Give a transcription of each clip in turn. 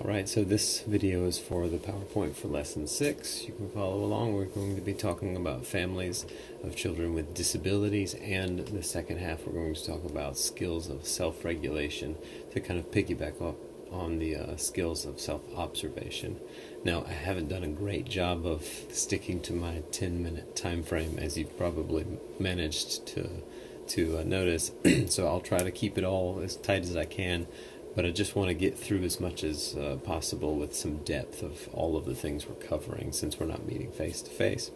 Alright, so this video is for the PowerPoint for Lesson 6. You can follow along. We're going to be talking about families of children with disabilities, and the second half we're going to talk about skills of self-regulation to kind of piggyback up on the skills of self-observation. Now, I haven't done a great job of sticking to my 10-minute time frame, as you've probably managed to notice, so I'll try to keep it all as tight as I can. But I just want to get through as much as possible with some depth of all of the things we're covering since we're not meeting face-to-face.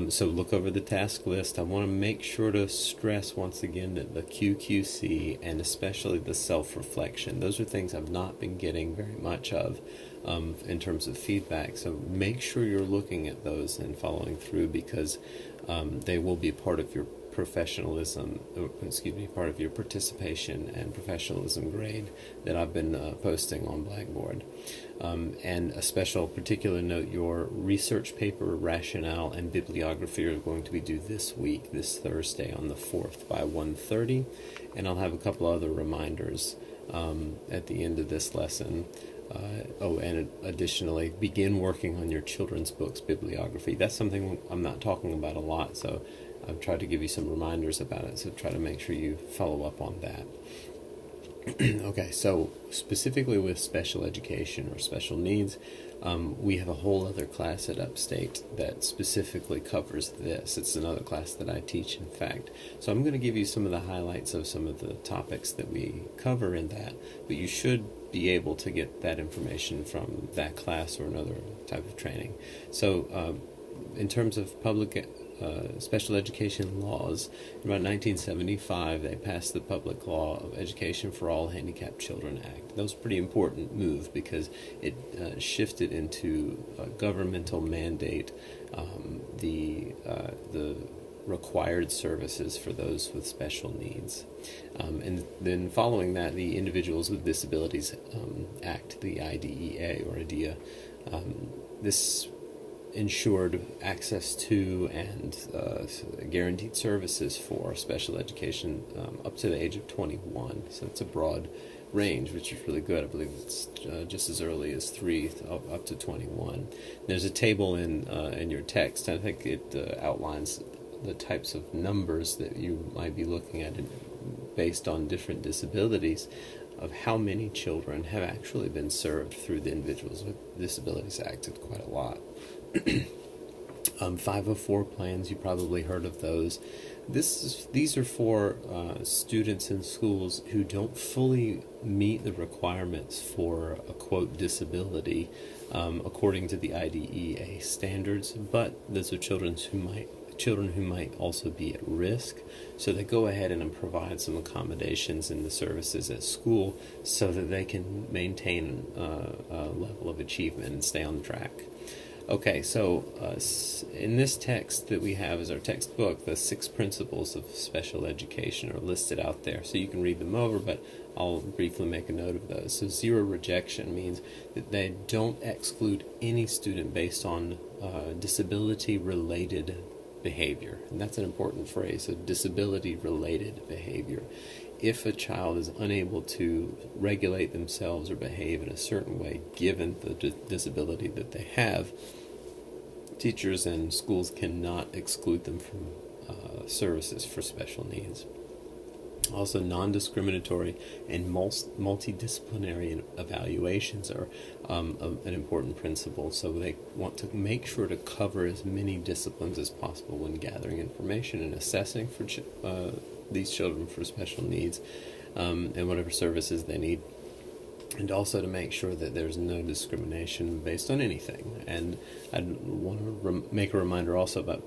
So look over the task list. I want to make sure to stress once again that the QQC and especially the self-reflection, those are things I've not been getting very much of in terms of feedback. So make sure you're looking at those and following through, because they will be part of your part of your participation and professionalism grade that I've been posting on Blackboard. And a special particular note, your research paper, rationale, and bibliography are going to be due this week, this Thursday on the 4th by 1:30, and I'll have a couple other reminders at the end of this lesson. And additionally, begin working on your children's books bibliography. That's something I'm not talking about a lot, so I've tried to give you some reminders about it, so try to make sure you follow up on that. Okay, so specifically with special education or special needs, we have a whole other class at Upstate that specifically covers this. It's another class that I teach, in fact. So I'm going to give you some of the highlights of some of the topics that we cover in that, but you should be able to get that information from that class or another type of training. So in terms of special education laws, in about 1975 they passed the Public Law of Education for All Handicapped Children Act. That was a pretty important move because it shifted into a governmental mandate the required services for those with special needs. And then following that, the Individuals with Disabilities Act, the IDEA or IDEA, this ensured access to and guaranteed services for special education up to the age of 21. So it's a broad range, which is really good. I believe it's just as early as 3 up to 21. There's a table in your text. I think it outlines the types of numbers that you might be looking at based on different disabilities, of how many children have actually been served through the Individuals with Disabilities Act. It's quite a lot. 504 plans, you probably heard of those. These are for students in schools who don't fully meet the requirements for a quote disability according to the IDEA standards, but those are children who might also be at risk. So they go ahead and provide some accommodations in the services at school so that they can maintain a level of achievement and stay on track. Okay, so in this text that we have as our textbook, the 6 principles of special education are listed out there, so you can read them over, but I'll briefly make a note of those. So zero rejection means that they don't exclude any student based on disability-related behavior, and that's an important phrase, so disability-related behavior. If a child is unable to regulate themselves or behave in a certain way given the disability that they have, teachers and schools cannot exclude them from services for special needs. Also, non-discriminatory and multidisciplinary evaluations are an important principle, so they want to make sure to cover as many disciplines as possible when gathering information and assessing for these children for special needs and whatever services they need, and also to make sure that there's no discrimination based on anything. And I want to make a reminder also about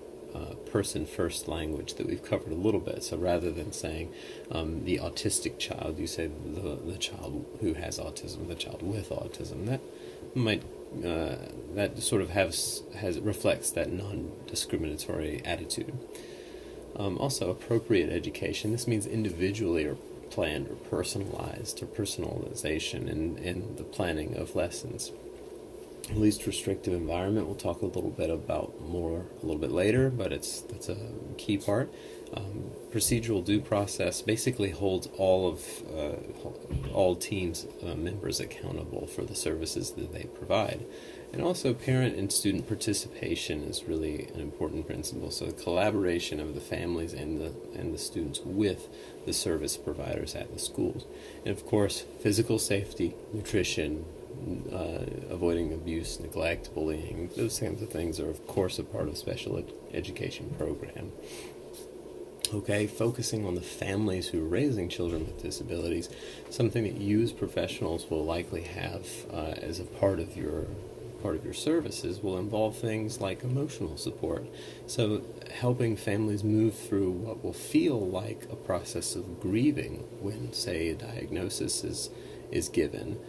person-first language that we've covered a little bit. So rather than saying the autistic child, you say the child who has autism, the child with autism. That might that sort of reflects that non-discriminatory attitude. Also, appropriate education. This means individually or planned or personalized or personalization in the planning of lessons. least restrictive environment. We'll talk a little bit about more a little bit later, but that's a key part. Procedural due process basically holds all teams members accountable for the services that they provide. And also parent and student participation is really an important principle. So the collaboration of the families and the students with the service providers at the schools. And of course, physical safety, nutrition, avoiding abuse, neglect, bullying, those kinds of things are of course a part of special education program. Okay, focusing on the families who are raising children with disabilities, something that you as professionals will likely have as a part of your services will involve things like emotional support. So helping families move through what will feel like a process of grieving when, say, a diagnosis is given.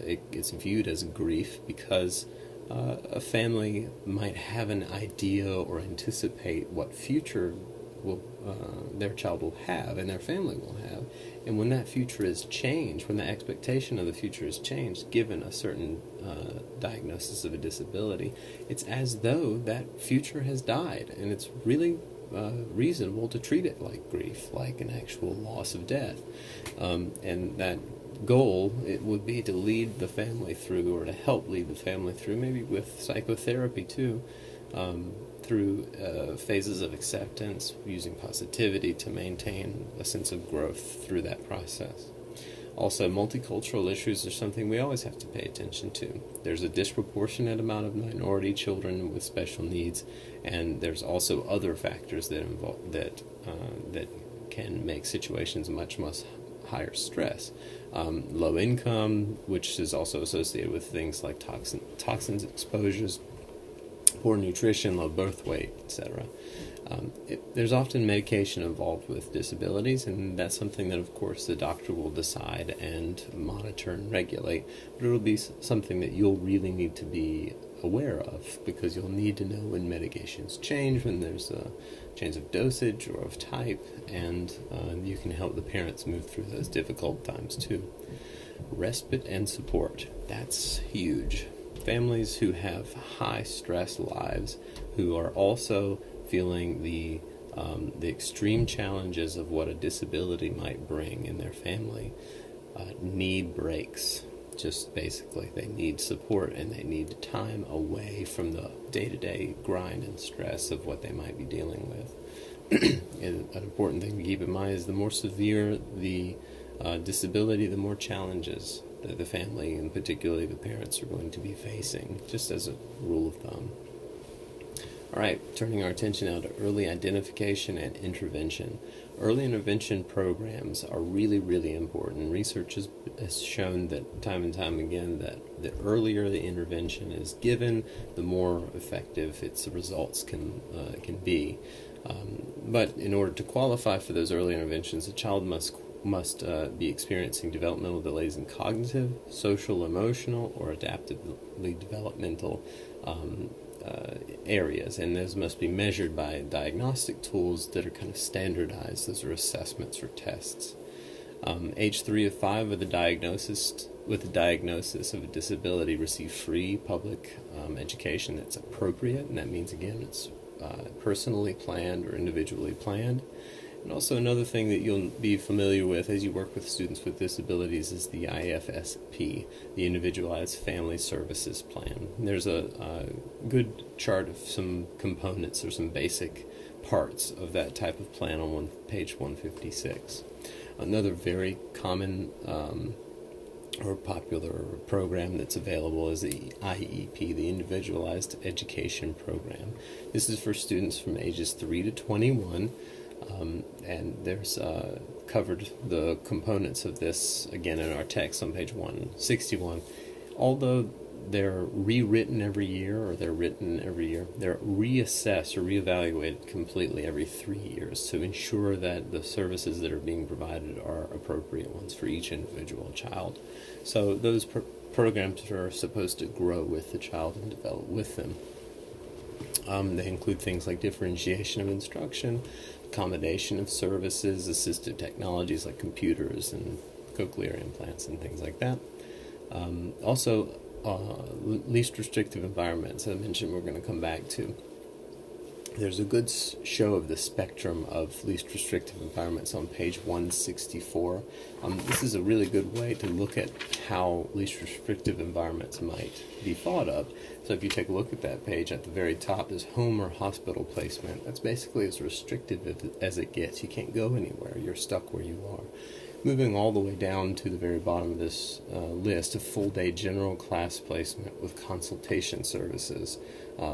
It's viewed as grief because a family might have an idea or anticipate what future their child will have and their family will have. And when that future is changed, when the expectation of the future is changed, given a certain diagnosis of a disability, it's as though that future has died. And it's really reasonable to treat it like grief, like an actual loss of death. And that goal, it would be to lead the family through, or to help lead the family through, maybe with psychotherapy too, through phases of acceptance, using positivity to maintain a sense of growth through that process. Also, multicultural issues are something we always have to pay attention to. There's a disproportionate amount of minority children with special needs, and there's also other factors that that can make situations much higher stress. Low income, which is also associated with things like toxins exposures, poor nutrition, low birth weight, etc. There's often medication involved with disabilities, and that's something that, of course, the doctor will decide and monitor and regulate, but it'll be something that you'll really need to be aware of, because you'll need to know when medications change, when there's a change of dosage or of type, and you can help the parents move through those difficult times too. Respite and support, that's huge. Families who have high stress lives, who are also feeling the extreme challenges of what a disability might bring in their family, need breaks. Just basically, they need support and they need time away from the day-to-day grind and stress of what they might be dealing with. And an important thing to keep in mind is the more severe the disability, the more challenges that the family, and particularly the parents, are going to be facing, just as a rule of thumb. All right, turning our attention now to early identification and intervention. Early intervention programs are really, really important. Research has shown that time and time again that the earlier the intervention is given, the more effective its results can be. But in order to qualify for those early interventions, a child must be experiencing developmental delays in cognitive, social, emotional, or adaptively developmental areas, and those must be measured by diagnostic tools that are kind of standardized. Those are assessments or tests. Age 3 of 5 with a diagnosis of a disability receive free public education that's appropriate, and that means, again, it's personally planned or individually planned. And also another thing that you'll be familiar with as you work with students with disabilities is the Ifsp, the Individualized Family Services Plan. And there's a good chart of some components or some basic parts of that type of plan on page 156. Another very common or popular program that's available is the IEP, the Individualized Education Program. This is for students from ages 3 to 21. And there's covered the components of this again in our text on page 161. Although they're rewritten every year, or they're written every year, they're reassessed or reevaluated completely every 3 years to ensure that the services that are being provided are appropriate ones for each individual child. So those programs are supposed to grow with the child and develop with them. They include things like differentiation of instruction, accommodation of services, assistive technologies like computers and cochlear implants and things like that. Also, least restrictive environments, I mentioned we're going to come back to. There's a good show of the spectrum of least restrictive environments on page 164. This is a really good way to look at how least restrictive environments might be thought of. So if you take a look at that page, at the very top is home or hospital placement. That's basically as restrictive as it gets. You can't go anywhere. You're stuck where you are. Moving all the way down to the very bottom of this list, a full-day general class placement with consultation services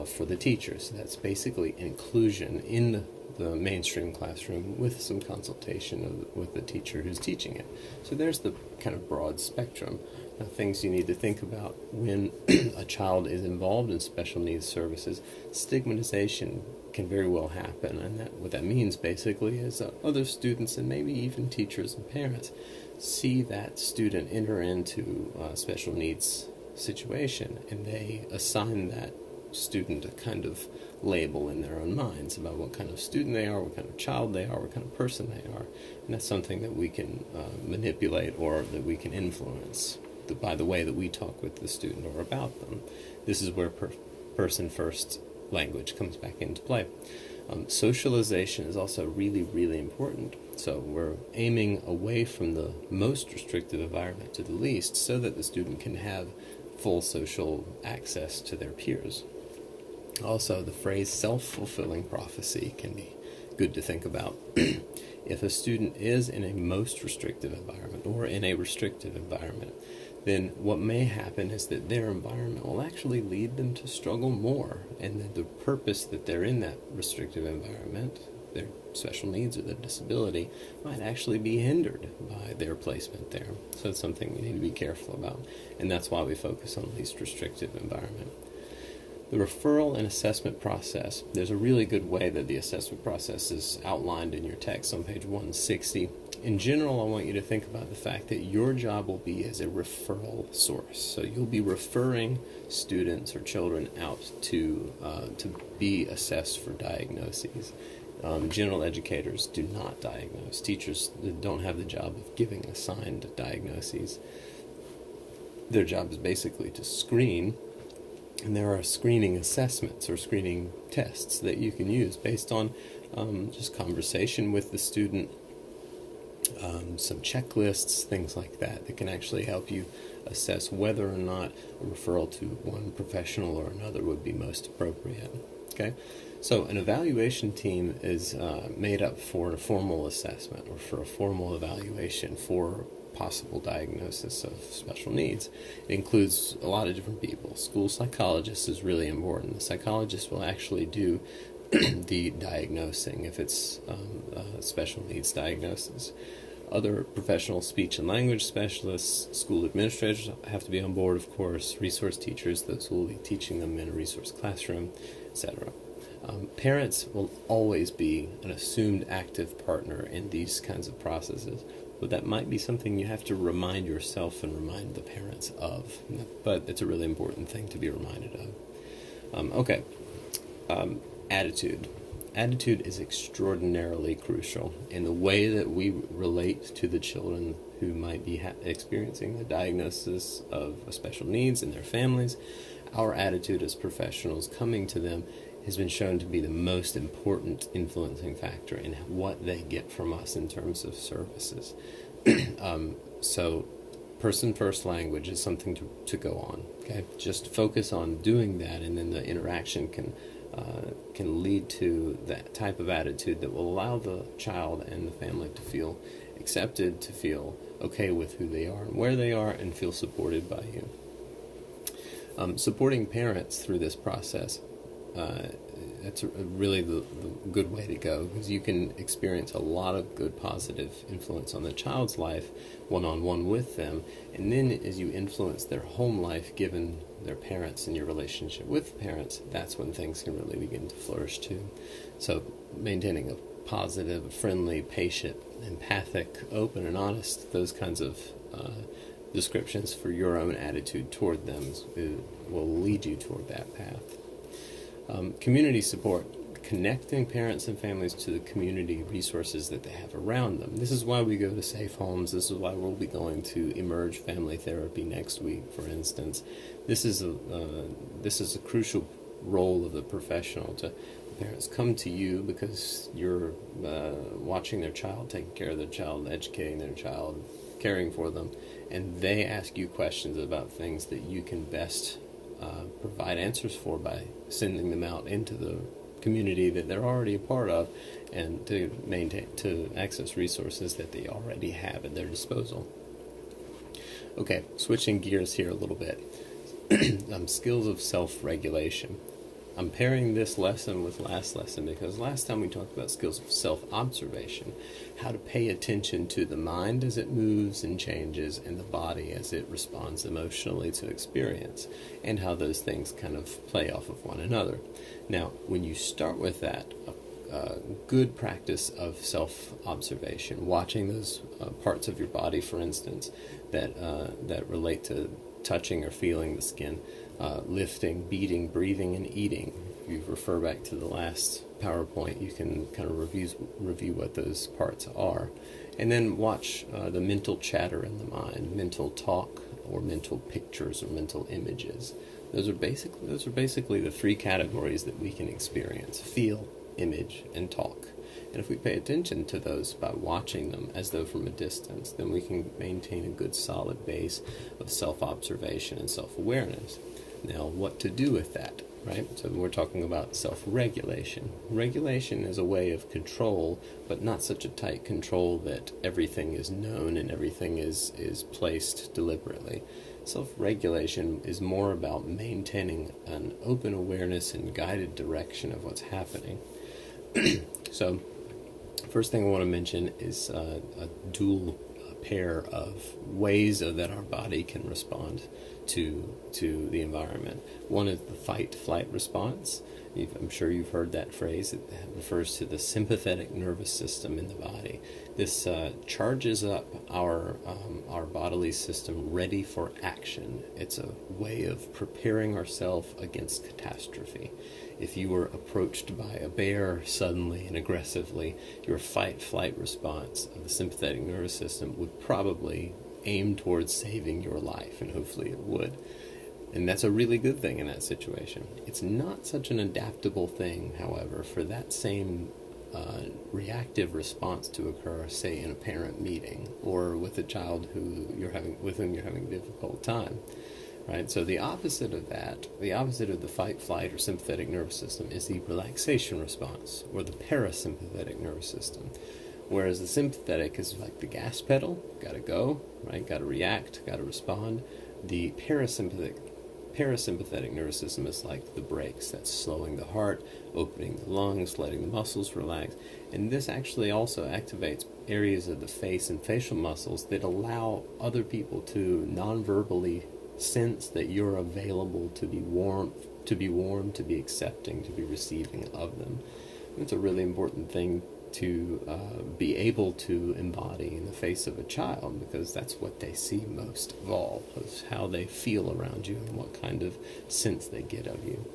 for the teachers. That's basically inclusion in the mainstream classroom with some consultation with the teacher who's teaching it. So there's the kind of broad spectrum. Now, things you need to think about when a child is involved in special needs services. Stigmatization can very well happen, and what that means basically is other students and maybe even teachers and parents see that student enter into a special needs situation, and they assign that student a kind of label in their own minds about what kind of student they are, what kind of child they are, what kind of person they are. And that's something that we can manipulate or that we can influence by the way that we talk with the student or about them. This is where person-first language comes back into play. Socialization is also really, really important. So we're aiming away from the most restrictive environment to the least so that the student can have full social access to their peers. Also, the phrase self-fulfilling prophecy can be good to think about. If a student is in a most restrictive environment or in a restrictive environment, then what may happen is that their environment will actually lead them to struggle more, and that the purpose that they're in that restrictive environment, their special needs or their disability, might actually be hindered by their placement there. So it's something we need to be careful about, and that's why we focus on least restrictive environment. The referral and assessment process. There's a really good way that the assessment process is outlined in your text on page 160. In general, I want you to think about the fact that your job will be as a referral source. So you'll be referring students or children out to be assessed for diagnoses. General educators do not diagnose. Teachers don't have the job of giving assigned diagnoses. Their job is basically to screen, and there are screening assessments or screening tests that you can use based on just conversation with the student, some checklists, things like that can actually help you assess whether or not a referral to one professional or another would be most appropriate. Okay, so an evaluation team is made up for a formal assessment or for a formal evaluation for possible diagnosis of special needs. It includes a lot of different people. School psychologist is really important. The psychologist will actually do the diagnosing if it's a special needs diagnosis. Other professional speech and language specialists, school administrators have to be on board, of course, resource teachers, those who will be teaching them in a resource classroom, etc. Parents will always be an assumed active partner in these kinds of processes, but that might be something you have to remind yourself and remind the parents of. But it's a really important thing to be reminded of. Attitude. Attitude is extraordinarily crucial in the way that we relate to the children who might be experiencing the diagnosis of special needs in their families. Our attitude as professionals coming to them has been shown to be the most important influencing factor in what they get from us in terms of services. So person-first language is something to go on. Okay, just focus on doing that, and then the interaction can lead to that type of attitude that will allow the child and the family to feel accepted, to feel okay with who they are and where they are, and feel supported by you. Supporting parents through this process, that's really the good way to go, because you can experience a lot of good positive influence on the child's life one-on-one with them, and then as you influence their home life given their parents and your relationship with parents, that's when things can really begin to flourish too. So maintaining a positive, friendly, patient, empathic, open and honest, those kinds of descriptions for your own attitude toward them will lead you toward that path. Community support connecting parents and families to the community resources that they have around them. This is why we go to safe homes. This is why we'll be going to Emerge Family Therapy next week, for instance. This is a crucial role of the professional. To parents come to you because you're watching their child, taking care of their child, educating their child, caring for them, and they ask you questions about things that you can best provide answers for by sending them out into the community that they're already a part of, and to access resources that they already have at their disposal. Okay, switching gears here a little bit. Skills of self-regulation. I'm pairing this lesson with last lesson because last time we talked about skills of self-observation, how to pay attention to the mind as it moves and changes and the body as it responds emotionally to experience, and how those things kind of play off of one another. Now, when you start with that, good practice of self-observation, watching those parts of your body, for instance, that relate to touching or feeling the skin, lifting, beating, breathing, and eating. If you refer back to the last PowerPoint, you can kind of review what those parts are. And then watch the mental chatter in the mind, mental talk, or mental pictures, or mental images. Those are basically the three categories that we can experience: feel, image, and talk. And if we pay attention to those by watching them as though from a distance, then we can maintain a good solid base of self-observation and self-awareness. Now, what to do with that, right? So we're talking about self-regulation. Regulation is a way of control, but not such a tight control that everything is known and everything is placed deliberately. Self-regulation is more about maintaining an open awareness and guided direction of what's happening. So, first thing I want to mention is a dual pair of ways that our body can respond to the environment. One is the fight-flight response. I'm sure you've heard that phrase. It refers to the sympathetic nervous system in the body. This charges up our bodily system ready for action. It's a way of preparing ourselves against catastrophe. If you were approached by a bear suddenly and aggressively, your fight-flight response of the sympathetic nervous system would probably aim towards saving your life, and hopefully it would. And that's a really good thing in that situation. It's not such an adaptable thing, however, for that same reactive response to occur, say, in a parent meeting or with a child with whom you're having a difficult time. Right? So the opposite of that, the opposite of the fight, flight, or sympathetic nervous system is the relaxation response, or the parasympathetic nervous system. Whereas the sympathetic is like the gas pedal, gotta go, right? Gotta react, gotta respond. The parasympathetic nervous system is like the brakes. That's slowing the heart, opening the lungs, letting the muscles relax. And this actually also activates areas of the face and facial muscles that allow other people to non-verbally sense that you're available to be warm, to be accepting, to be receiving of them. It's a really important thing to be able to embody in the face of a child, because that's what they see most of all, is how they feel around you and what kind of sense they get of you.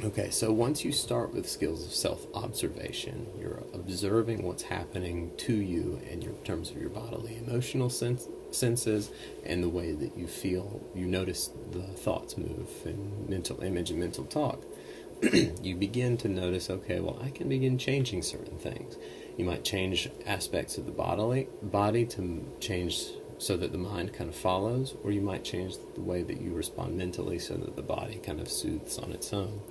Okay, so once you start with skills of self-observation, you're observing what's happening to you in terms of your bodily emotional senses and the way that you feel. You notice the thoughts move and mental image and mental talk. You begin to notice, okay, well, I can begin changing certain things. You might change aspects of the body to change so that the mind kind of follows, or you might change the way that you respond mentally so that the body kind of soothes on its own.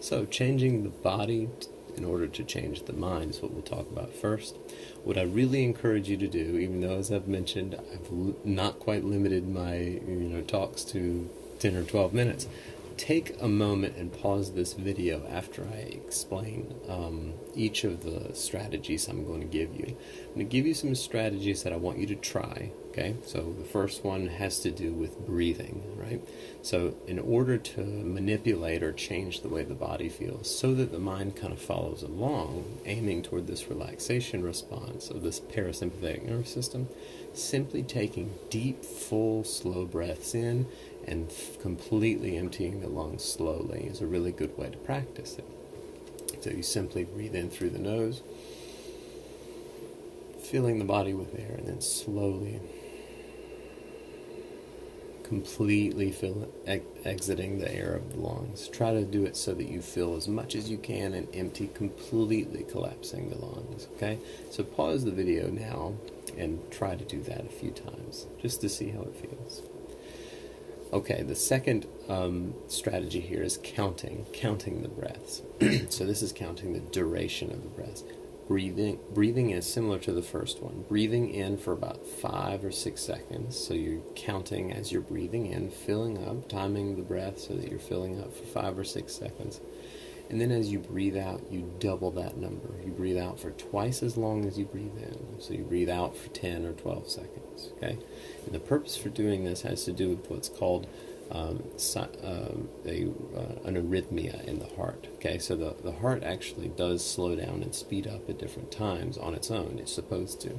So changing the body in order to change the mind is what we'll talk about first. What I really encourage you to do, even though, as I've mentioned, I've not quite limited my talks to 10 or 12 minutes, take a moment and pause this video after I explain each of the strategies I'm going to give you. I'm going to give you some strategies that I want you to try, okay? So the first one has to do with breathing, right? So in order to manipulate or change the way the body feels so that the mind kind of follows along, aiming toward this relaxation response of this parasympathetic nervous system, simply taking deep, full, slow breaths in and completely emptying the lungs slowly is a really good way to practice it. So you simply breathe in through the nose, filling the body with air, and then slowly, completely exiting the air of the lungs. Try to do it so that you fill as much as you can and empty, completely collapsing the lungs, okay? So pause the video now and try to do that a few times, just to see how it feels. Okay, the second strategy here is counting the breaths. So this is counting the duration of the breaths. Breathing is similar to the first one. Breathing in for about 5 or 6 seconds. So you're counting as you're breathing in, filling up, timing the breath so that you're filling up for 5 or 6 seconds. And then as you breathe out, you double that number. You breathe out for twice as long as you breathe in. So you breathe out for 10 or 12 seconds. Okay? And the purpose for doing this has to do with what's called an arrhythmia in the heart. Okay, so the heart actually does slow down and speed up at different times on its own. It's supposed to.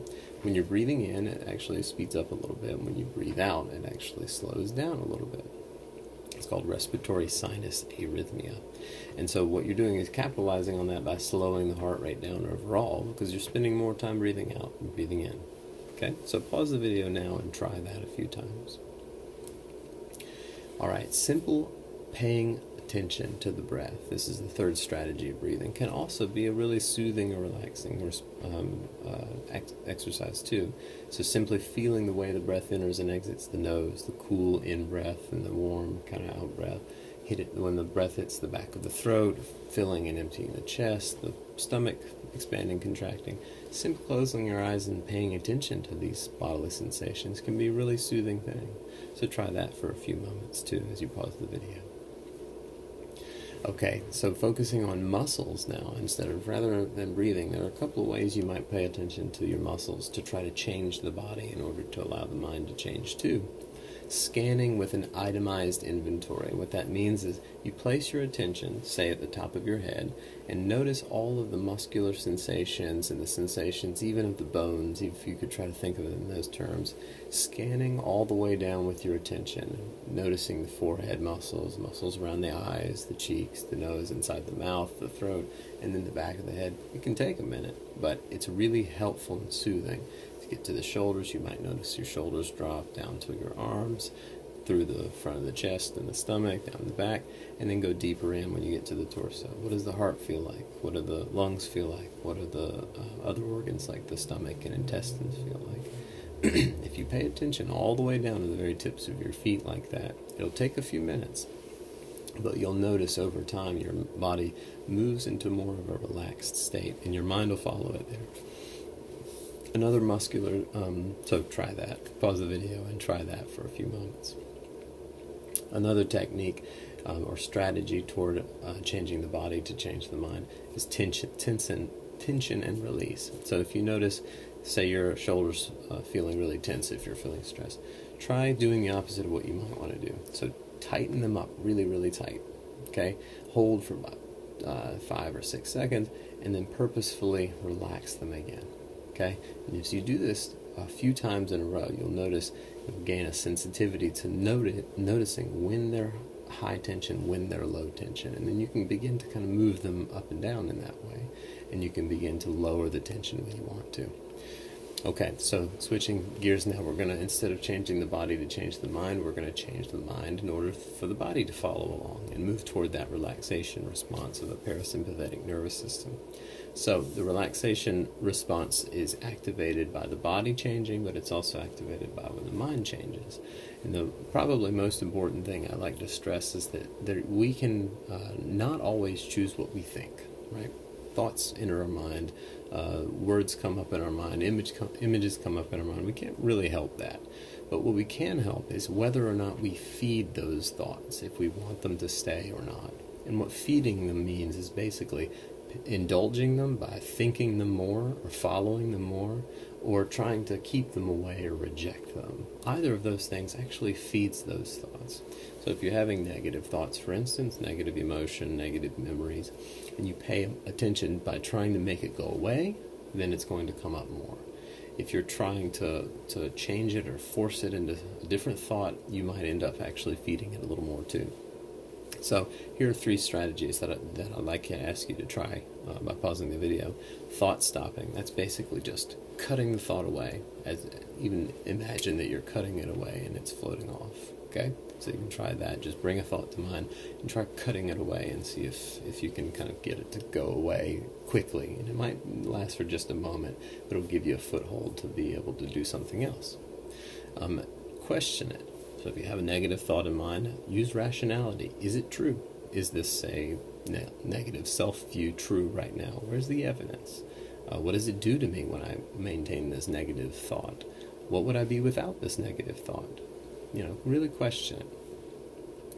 When you're breathing in, it actually speeds up a little bit. When you breathe out, it actually slows down a little bit. It's called respiratory sinus arrhythmia. And so what you're doing is capitalizing on that by slowing the heart rate down overall, because you're spending more time breathing out and breathing in. Okay, so pause the video now and try that a few times. All right, simple paying attention to the breath. This is the third strategy of breathing. Can also be a really soothing or relaxing exercise too. So simply feeling the way the breath enters and exits the nose, the cool in-breath and the warm kind of out-breath. Hit it when the breath hits the back of the throat, filling and emptying the chest, the stomach expanding, contracting. Simply closing your eyes and paying attention to these bodily sensations can be a really soothing thing. So try that for a few moments too as you pause the video. Okay, so focusing on muscles now rather than breathing, there are a couple of ways you might pay attention to your muscles to try to change the body in order to allow the mind to change too. Scanning with an itemized inventory. What that means is you place your attention, say at the top of your head, and notice all of the muscular sensations and the sensations even of the bones, if you could try to think of it in those terms. Scanning all the way down with your attention, noticing the forehead muscles, muscles around the eyes, the cheeks, the nose, inside the mouth, the throat, and then the back of the head. It can take a minute, but it's really helpful and soothing. Get to the shoulders, you might notice your shoulders drop down to your arms, through the front of the chest and the stomach, down the back, and then go deeper in when you get to the torso. What does the heart feel like? What do the lungs feel like? What do the other organs like the stomach and intestines feel like? If you pay attention all the way down to the very tips of your feet like that, it'll take a few minutes, but you'll notice over time your body moves into more of a relaxed state, and your mind will follow it there. Another muscular, so try that. Pause the video and try that for a few moments. Another technique or strategy toward changing the body to change the mind is tension and release. So if you notice, say your shoulders feeling really tense if you're feeling stressed, try doing the opposite of what you might want to do. So tighten them up really, really tight. Okay? Hold for about 5 or 6 seconds and then purposefully relax them again. Okay, and as you do this a few times in a row, you'll notice you'll gain a sensitivity to noticing when they're high tension, when they're low tension, and then you can begin to kind of move them up and down in that way, and you can begin to lower the tension when you want to. Okay, so switching gears now, we're going to, instead of changing the body to change the mind, we're going to change the mind in order for the body to follow along and move toward that relaxation response of the parasympathetic nervous system. So the relaxation response is activated by the body changing, but it's also activated by when the mind changes. And the probably most important thing I like to stress is that we can not always choose what we think, right? Thoughts enter our mind, words come up in our mind, images come up in our mind. We can't really help that. But what we can help is whether or not we feed those thoughts, if we want them to stay or not. And what feeding them means is basically indulging them by thinking them more or following them more or trying to keep them away or reject them. Either of those things actually feeds those thoughts. So if you're having negative thoughts, for instance, negative emotion, negative memories, and you pay attention by trying to make it go away, then it's going to come up more. If you're trying to change it or force it into a different thought, you might end up actually feeding it a little more too. So here are 3 strategies that I'd like to ask you to try by pausing the video. Thought stopping. That's basically just cutting the thought away. Even imagine that you're cutting it away and it's floating off. Okay? So you can try that. Just bring a thought to mind and try cutting it away and see if you can kind of get it to go away quickly. And it might last for just a moment, but it'll give you a foothold to be able to do something else. Question it. So if you have a negative thought in mind, use rationality. Is it true? Is this a negative self-view true right now? Where's the evidence? What does it do to me when I maintain this negative thought? What would I be without this negative thought? Really question it.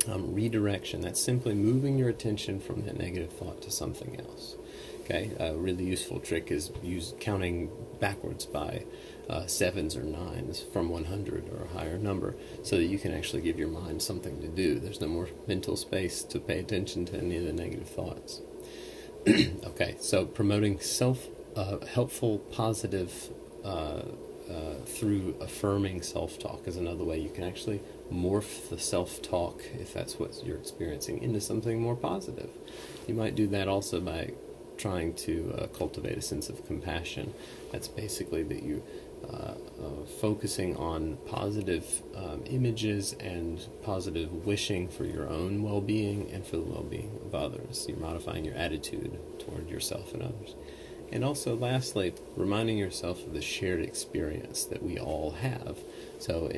Redirection. That's simply moving your attention from that negative thought to something else. Okay, a really useful trick is counting backwards by 7s or 9s from 100 or a higher number, so that you can actually give your mind something to do. There's no more mental space to pay attention to any of the negative thoughts. Okay, so promoting helpful, positive through affirming self-talk is another way you can actually morph the self-talk, if that's what you're experiencing, into something more positive. You might do that also by trying to cultivate a sense of compassion. That's basically that you focusing on positive images and positive wishing for your own well-being and for the well-being of others. You're modifying your attitude toward yourself and others. And also, lastly, reminding yourself of the shared experience that we all have. So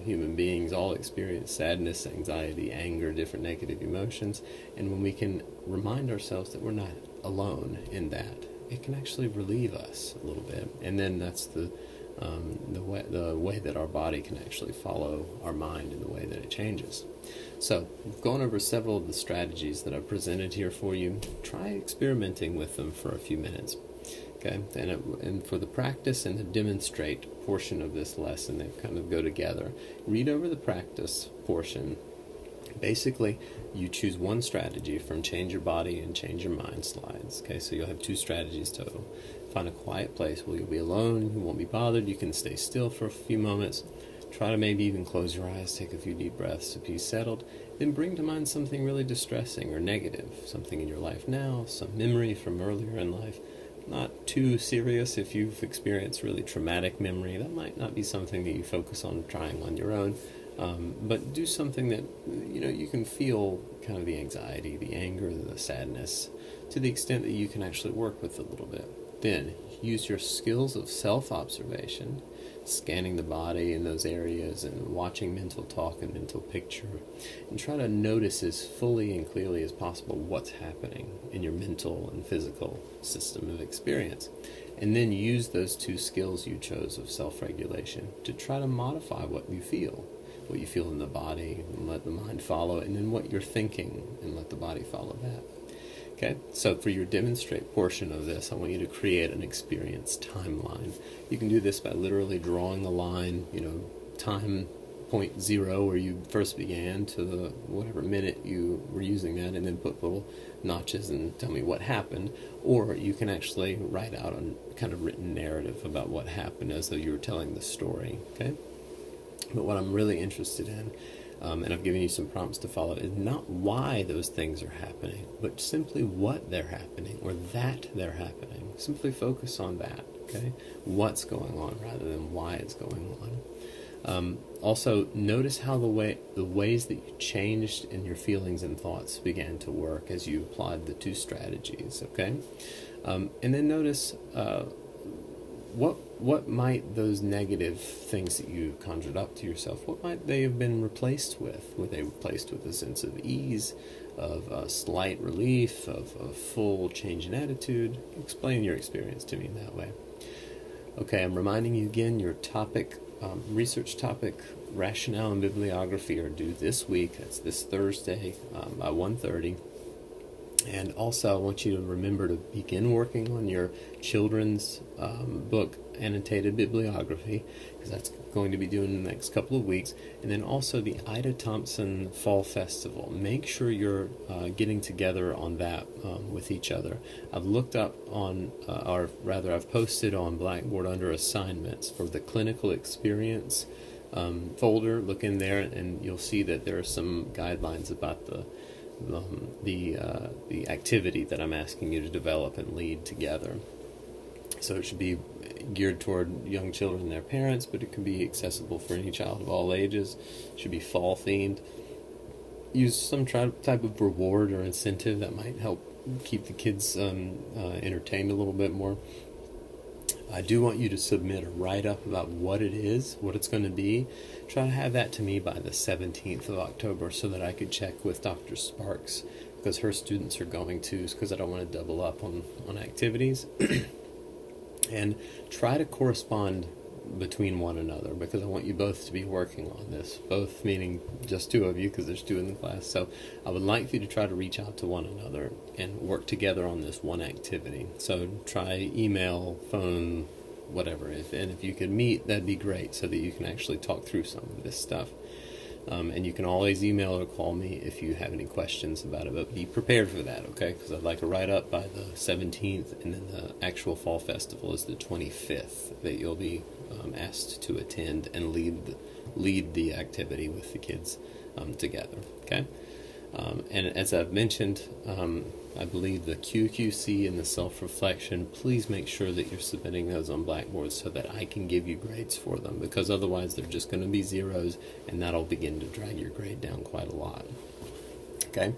human beings all experience sadness, anxiety, anger, different negative emotions. And when we can remind ourselves that we're not alone in that, it can actually relieve us a little bit. And then that's the way that our body can actually follow our mind in the way that it changes. So, we've gone over several of the strategies that I've presented here for you. Try experimenting with them for a few minutes. Okay, and for the practice and the demonstrate portion of this lesson, they kind of go together. Read over the practice portion. Basically, you choose one strategy from Change Your Body and Change Your Mind slides. Okay, so you'll have 2 strategies total. Find a quiet place where you'll be alone, you won't be bothered, you can stay still for a few moments. Try to maybe even close your eyes, take a few deep breaths to be settled. Then bring to mind something really distressing or negative, something in your life now, some memory from earlier in life. Not too serious. If you've experienced really traumatic memory, that might not be something that you focus on trying on your own. But do something that you can feel kind of the anxiety, the anger, the sadness, to the extent that you can actually work with a little bit. Then use your skills of self-observation, scanning the body in those areas and watching mental talk and mental picture, and try to notice as fully and clearly as possible what's happening in your mental and physical system of experience. And then use those 2 skills you chose of self-regulation to try to modify what you feel in the body, and let the mind follow it, and then what you're thinking, and let the body follow that. Okay, so for your demonstrate portion of this, I want you to create an experience timeline. You can do this by literally drawing a line, time point 0 where you first began to the whatever minute you were using that, and then put little notches and tell me what happened. Or you can actually write out a kind of written narrative about what happened as though you were telling the story. Okay, but what I'm really interested in, and I've given you some prompts to follow, is not why those things are happening, but simply what they're happening, or that they're happening. Simply focus on that, okay? What's going on rather than why it's going on. Also, notice how the ways that you changed in your feelings and thoughts began to work as you applied the 2 strategies, okay? And then notice what might those negative things that you conjured up to yourself, what might they have been replaced with? Were they replaced with a sense of ease, of slight relief, of a full change in attitude? Explain your experience to me in that way. Okay, I'm reminding you again, your topic, research topic, rationale and bibliography are due this week. That's this Thursday by 1:30. And also, I want you to remember to begin working on your children's book annotated bibliography, because that's going to be due in the next couple of weeks. And then also the Ida Thompson Fall Festival. Make sure you're getting together on that with each other. I've looked up on, I've posted on Blackboard under assignments for the clinical experience folder, look in there, and you'll see that there are some guidelines about the activity that I'm asking you to develop and lead together. So it should be geared toward young children and their parents, but it can be accessible for any child of all ages. It should be fall themed. Use some type of reward or incentive that might help keep the kids entertained a little bit more. I do want you to submit a write-up about what it is, what it's going to be. Try to have that to me by the 17th of October so that I could check with Dr. Sparks, because her students are going too, because I don't want to double up on activities. And try to correspond between one another, because I want you both to be working on this. Both meaning just two of you, because there's two in the class. So I would like for you to try to reach out to one another and work together on this one activity. So try email, phone, whatever. And if you could meet, that'd be great, so that you can actually talk through some of this stuff. And you can always email or call me if you have any questions about it, but be prepared for that, okay? Because I'd like to write up by the 17th, and then the actual fall festival is the 25th, that you'll be asked to attend and lead the activity with the kids together, okay? And as I've mentioned, I believe the QQC and the self-reflection, please make sure that you're submitting those on Blackboard so that I can give you grades for them, because otherwise they're just going to be zeros, and that'll begin to drag your grade down quite a lot. Okay?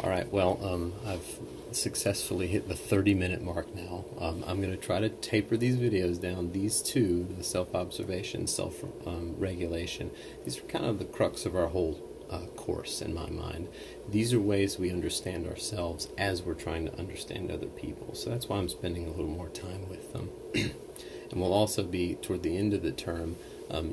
All right, well, I've successfully hit the 30-minute mark now. I'm going to try to taper these videos down. These two, the self-observation, self-regulation, these are kind of the crux of our whole course in my mind. These are ways we understand ourselves as we're trying to understand other people. So that's why I'm spending a little more time with them. And we'll also be, toward the end of the term,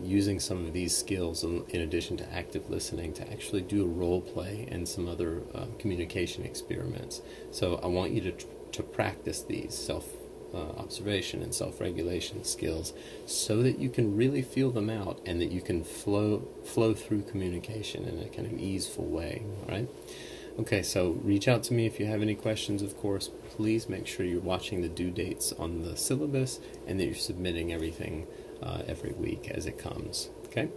using some of these skills in addition to active listening to actually do a role play and some other communication experiments. So I want you to practice these self-observation and self-regulation skills so that you can really feel them out and that you can flow through communication in a kind of easeful way, all right? Okay, so reach out to me if you have any questions, of course. Please make sure you're watching the due dates on the syllabus and that you're submitting everything every week as it comes, okay?